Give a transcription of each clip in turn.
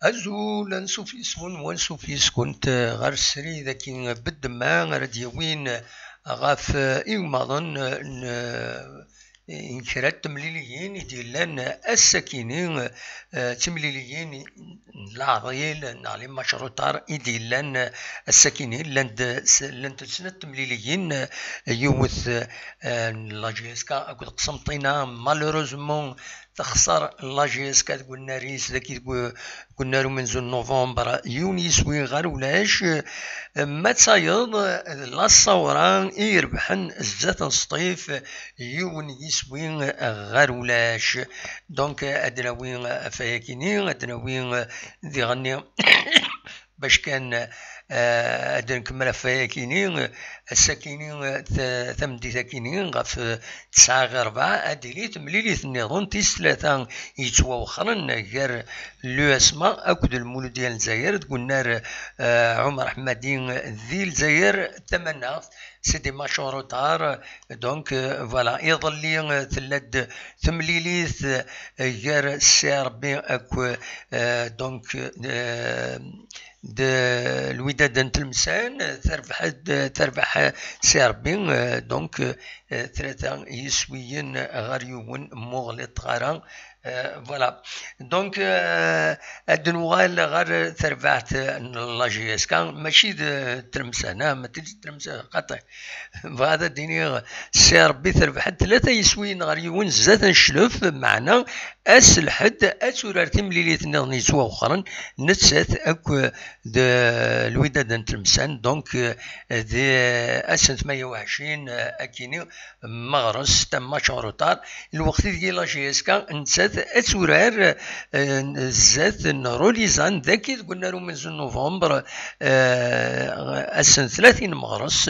أزول أنسوف يسكن وانسوف يسكن غير السري ذاكي بالدما راديوين غاف إيوماضن إنكرات تمليليين ديالان الساكنين تمليليين العضيل نعلي مشروطار ديالان الساكنين لند سنة تمليليين يوث لاجيسكا أكو قسمطينا مالوروزمون تخسر لاجيسكا تقول ناريس ذاكي قلنا له من زون نوفمبر يونيس وين غير ولاش ما تصايد لا الصوران يربحن الزات سطيف يونيس وين غير ولاش دونك ادنا وين فايكيني ادنا وين ذي غني باش كان ادنا نكمل فايكيني الساكنين ثمدي ساكنين غف 9/4 اديليت مليليت النظام تيس 3 يتوخرن غير لو اسماء اكد المولود ديال الجزائر تقول عمر حمادين ذي الجزائر تمنى سيدي ماشوروطار دونك فوالا يظل لي ثلاث ثمليليث غير سي ربي اكو دونك الوداد نتلمسان تربح سي ربي دونك ثلاثة يسويين غاريون مغلط غارا فوالا دونك الدنوال غير تربعت لاجيسكا ماشي ترمسانا ما تجي ترمسا قطع فهذا ديني سي ربي تربحت ثلاثة يسويين غاريون زاد نشلف معنا الحد اسورار تمليليت نغني سوا اخرى نتسات اكو الوداد نتلمسان دونك دي اسن 28 اكيني مغرس تم شهرطار الوقت ديال لاجيسكا نتسات اسورار زات نروليزان ذاكي قلنا له من نوفمبر اسن 30 مغرس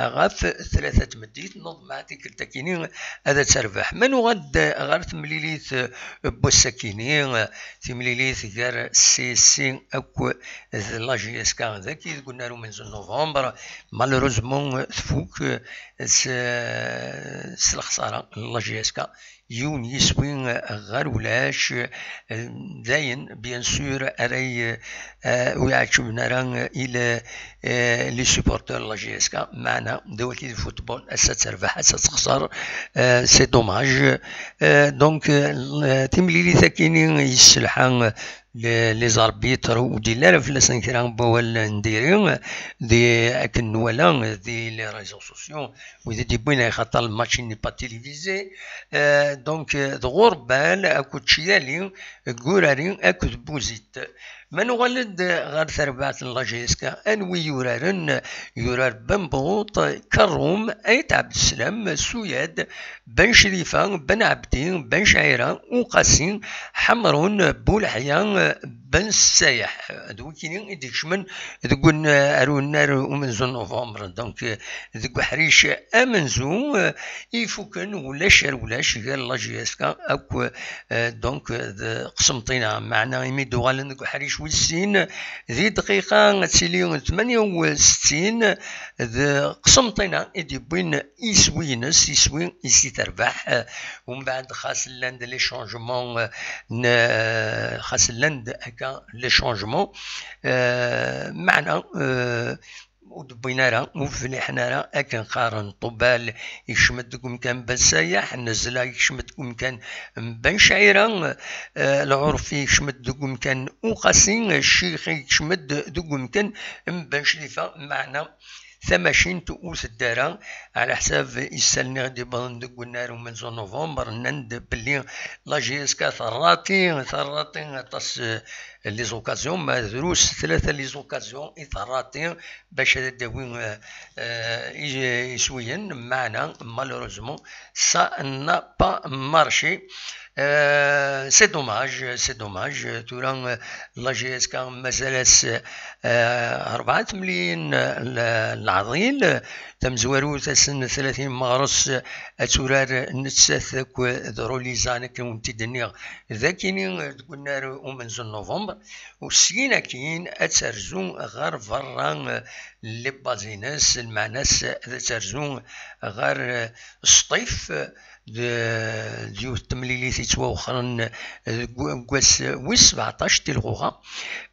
غاف ثلاثة مديت نظم هذيك التكيني هذا تربح من غد غير تمليليت بوساكيني تمليليت غير سي اكو لاجيسكا ذاكي قلنا له من نوفمبر مالوروزمون تفوك الخساره لاجيسكا يونيس وين غير ولاش داين بيان سور اراي ويعجبنا راه الى لي سوبورتور لاجيسكا معنا دولتي الفوتبول اسا تربح اسا تخسر سي دوماج دونك تمليلي ثاكيني يسلحان لي زاربيتر ودي لا فلاسن كران بوال نديرين دي اكن ولا دي لي ريزو سوسيو ودي دي بوين خاطر الماتش ني با تيليفيزي دونك غوربال اكو تشيالي غورارين اكو بوزيت من ولد غير ثربات لاجيسكا انوي يورار بنبوط كروم ايت عبد السلام سوياد بن شريفه بن عبدين بن شعيره وقاسين حمرون بولحيان بن السايح دوكينين يديكش من تقول ارون نار ومن زون نوفمبر دونك ذك حريش امنزو يفوكن ولاش غير لاجيسكا اكو دونك قسمطينا معنا يميدو غالن ذك حريش والسين ذي دقيقة تسيليون 68 قسمطينا يدي بوين يسوين يسي تربح ومن بعد خاص لاند لي شونجمون خاص لاند هكا لي شونجمون معنا ودبينا راه وفلحنا راه اكن قارن طبال يشمدكم كان بسايح نزلا يشمدكم كان بن شعيره العرفي يشمدكم كان وقاسين الشيخ يشمد دكم كان بن شريفه معنا ثماشين تؤوس الدارة على حساب يسالني غادي بندق قلنا له من زون نوفمبر نند بلي لاجيسكا ثراتين تص لي زوكازيون ما دروس ثلاثة لي زوكازيون ثراتين باش داوين يسوين معنا مالوروزمون سا نا با مارشي سي دوماج توران لاجيسكا مازالس 4 ملايين العظيل تم زوارو تسن 30 مغرس اتورار نتساث دروليزان كون تدنيغ ذاكيني قلنا ومن زون نوفمبر وسينا كاين اترزون غير فران لي بازيناس المعناس اترزون غير سطيف ديو التمليليت يتواخرن كواس ويس 17 تلغوغا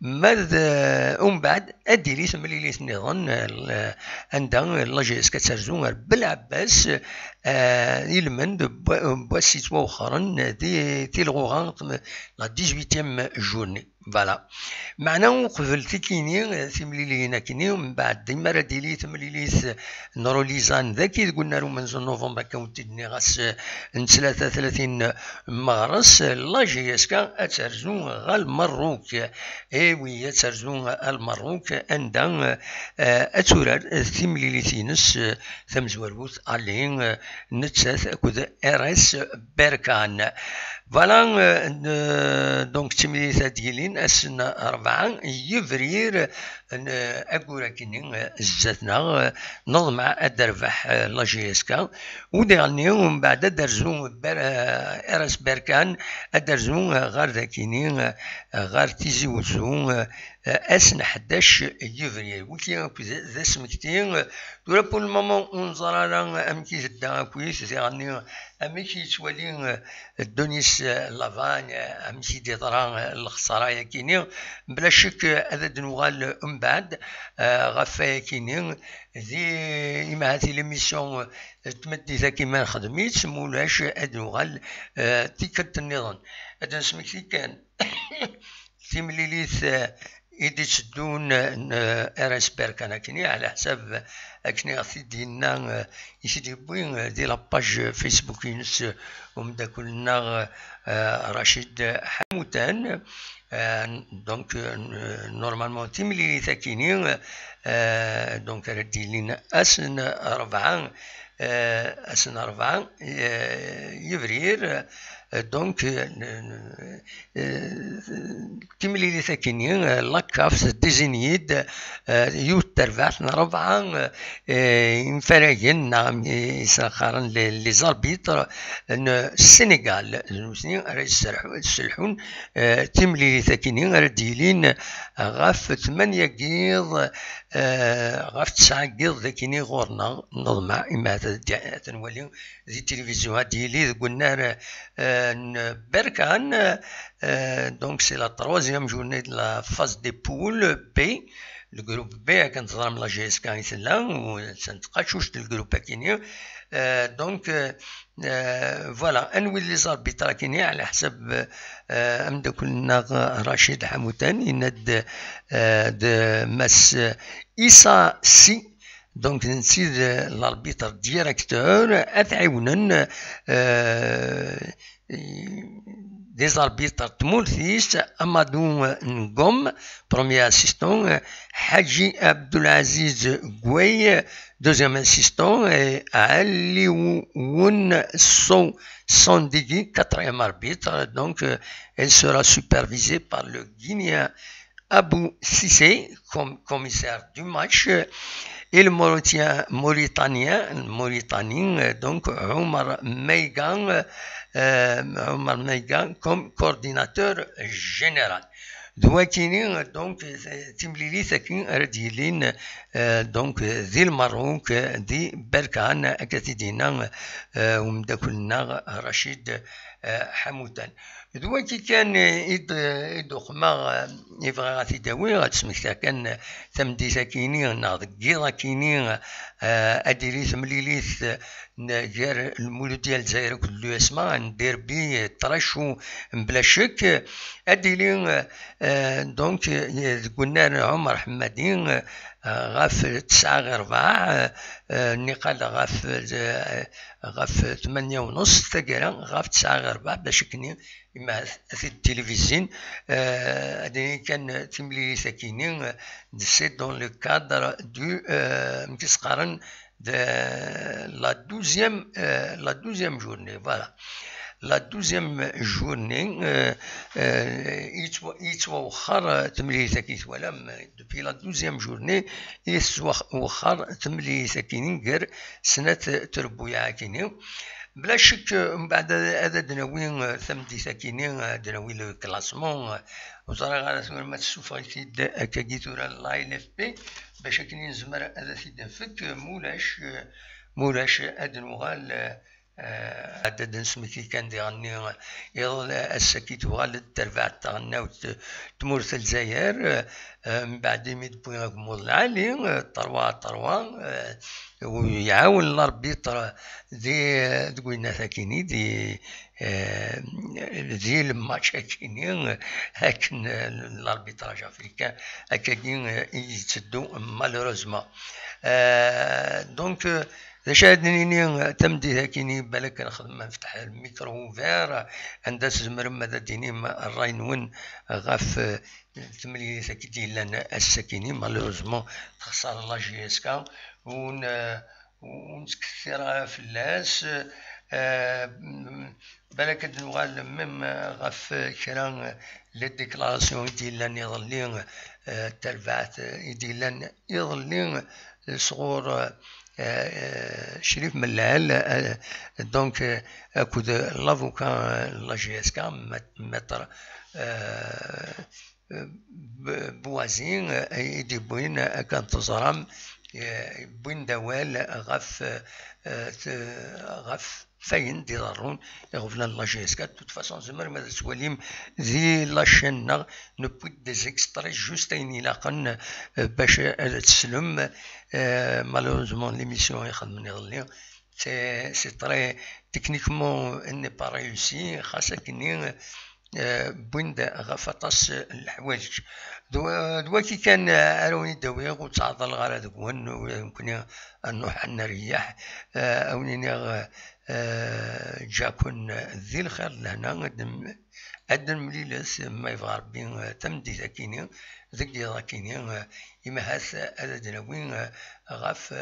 ماذ ومن بعد اديلي تمليليت نظن عندها لاجيس كترزو بالعباس يلمن بواس يتواخرن دي تلغوغا لا 18 جورني فوالا معنا قبل تكيني تمليلينا كيني ومن بعد ديما راه ديلي تمليليت نوروليزان ذاكي قلنا له من نوفمبر كونتيني غاس 33 مارس لاجيسكا اترزو غال مروك ايوي اترزو المروك عندها اتورار تمليليتينس ثمزوروت الين نتساث كود ارس بركان فوالا دونك تمليليت ديالين اسنا 4 يفرير اقول كيني زاتنا نظمع الدربح لاجيسكا وديالني ومن بعد درزو ارس بركان درزو غار ذاكيني غار تيزي وزو اسن 11 يفرير وكي ذا سمكتين دولا بول المومون ونظر على امكي جدا كويس زيغني امكي توالي دونيس لافان امكي دي طران الخساره كيني بلا شك هذا دنوغال من بعد غفايا كيني ذي إما هذه ليميسيون تمدي ذا كيما خدميت مولاش ادنوغال تيكت النظام هذا سمكتي كان تيمليليث إيدي تشدون ارس بركان كني على حساب اكني غثي ديالنا يسيدي بوين دي لاباج فيسبوك ينس ومدا كلنا رشيد حموتان دونك نورمالمون تيمليليث كيني دونك ردي لنا اسن 4 يفرير دونك تمليلي ثاكيني لاكاف ديزينيد يوت تربعت 4 انفراجن نعم يسخرن لي زاربيتر السنغال المسلمين راه يسلحون تمليلي ثاكيني راه ديلين غاف 8 قيض غاف 9 قيض ذاكيني غورنا نظمع إما تنولي ذي التلفزيون ديالي قلنا بركان دونك سي لا تروازيام جورني دو لا فاز دي بول بي الجروب بي كانت تضرب لا جي اس كان يتلا وسنتقاشوش الجروب كيني دونك فوالا انوي لي زاربيترا كيني على حسب امدا كلنا رشيد حموتان يند ماس إيسا سي دونك نسيد لاربيتر ديريكتور اتعاونن دي زاربيتر تمولثيس امادو نقوم بروميير اسيستون حاجي عبد العزيز قوي دوزيام اسيستون علي ون Sondigi, quatrième arbitre, donc elle sera supervisée par le Guinéen Abou Cissé, comme commissaire du match, et le Mauritanien, donc Omar Meigan, comme coordinateur général. دواكيني دونك تمليلي ثاكين رديلين دونك ذي المروك دي بركان اكاتيدينا ومداكلنا رشيد حمودان دواكي كان يدوخما يبغى غاتي داوي غاتسمكتا كان ثمدي ثاكيني ناض كيضا كيني اديري تمليليث جار المولود ديال الجزائر كله اسمع ندير بيه طرشو بلا شك اديلي دونك قلنا عمر حمادين غاف 9/4 النقال غاف 8:30 تقرا غاف 9/4 باش كني إما في التلفزيون هذا كان تمليلي ساكينين سي دون لو كادر دو مكسقارن la 12e journée, voilà. La 12e journée, يتوخر تمليلي ولا depuis la 12e journée يتوخر تمليلي ساكينين غير سنة تربويا كينين بلا شك من بعد هذا دناوين ثمدي ساكينين دناوي لو كلاسمون وصار غادا تقول ما تشوفوا كيد كاكيتورا لاي ان اف بي باش كني نزمر هذا سيد نفك مولاش ادنوغال عدد نسمكي كان دي غني يظل السكيت وغالد ترفع تغنى تمورث الجزائر من بعد ميد بوين غموض العالي طروا ويعاون ربي دي تقولنا ثاكيني دي الماتش هاكيني هاكن الاربيتراج افريكان هاكاين يتسدو مالوروزمون دونك شاهدني تمدي هاكيني بالك نخدم نفتح الميكرو فير عند زمر ماذا ديني الراي نون غاف تملي ثاكيتي لنا السكيني مالوروزمون تخسر لا جي اس كا ونتكثر في اللاس بالك نوغال ميم غاف كرا لي ديكلاراسيون ديالنا يظلين تربعت ديالنا يظلين صغور شريف ملال دونك اكود لافوكا لا جي اس كا متر بوازين يدي بوين كان تزرم بوين دوال غف فين دي ضرون يغفلان لا جي اس 4 توت فاسون زمر ماذا سواليم ذي لاشين نبويد دي زيكستري جوست اين يلاقن باش تسلم مالوروزمون ليميسيون يخدمني يظلي سي تري تكنيكمون اني با ريوسي خاصة كني بويند غفطاس الحوايج دوا كي كان اروني دويغ وتعضل غير هذاك ويمكن نروح نريح اونيني جاكون ذي الخير لهنا أدن مليلس ما يبغى ربي تمدي ذاكيني ذاك ذاكيني إما هاث أدن وين غاف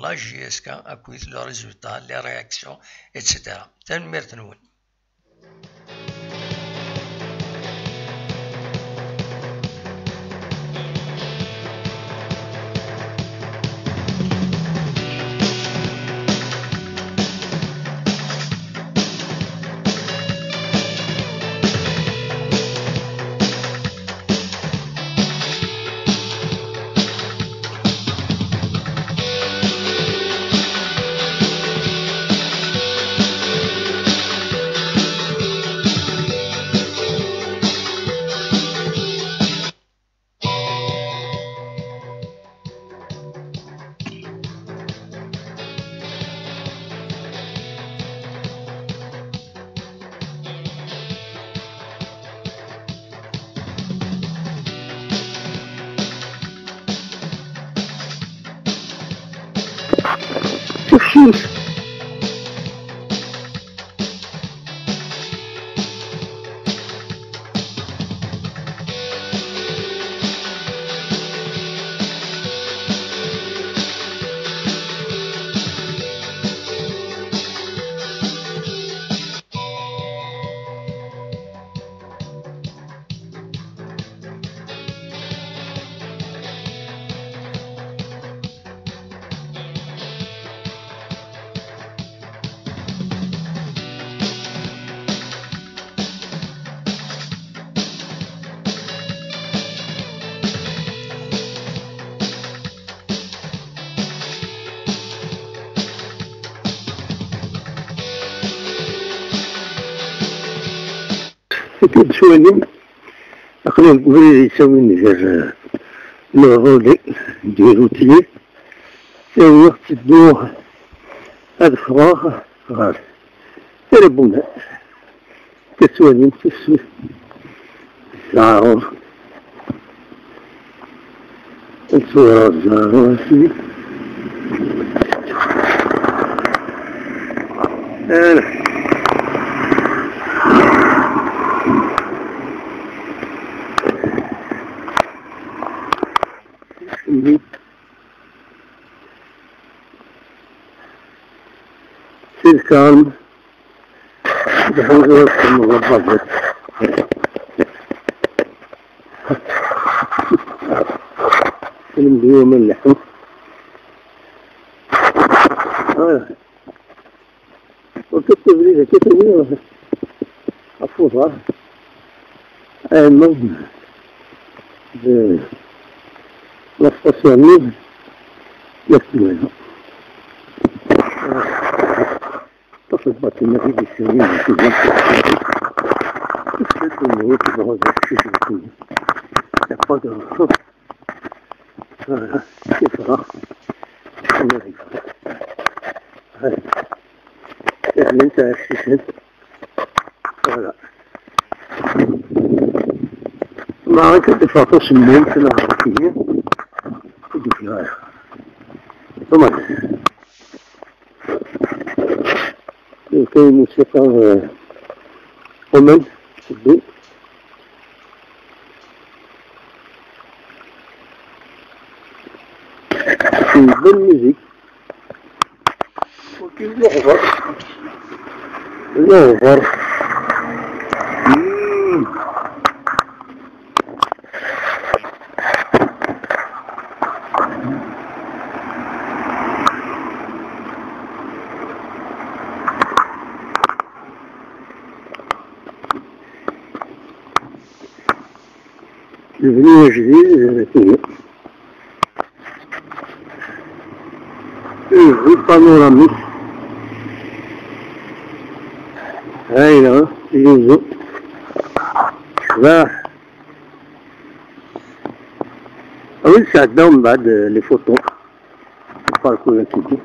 لا جي اس كا أكويت لو ريزولتا لي رياكسيون إتسيتيرا تنمير تنون شوف شوية أقول بغي يسوي غير الغولي ديالو تيه يسوي وقت تدوه هاد فراغ غار يربونا كسوالين تسوي الزعرور الصورة الزعرور فيه الكلام بحضور المغربات اليوم اللحم وكتب لي أفوضها المهم نستطيع يكتبونها في الباطنة في السنين كذا كيف تقول تبغى تشوف كذا يقدر كيف راح يعني انت احسن ولا ما كنت فاطس من في العربية تجي فيها ثم كي موسيقى ومن تبدو في بالميزيك وكي الأوفر البنية جديد فيه بانوراميك هايلة يوزو شباح أول ساعدناهم بعد لي فوتو الباركور كيكي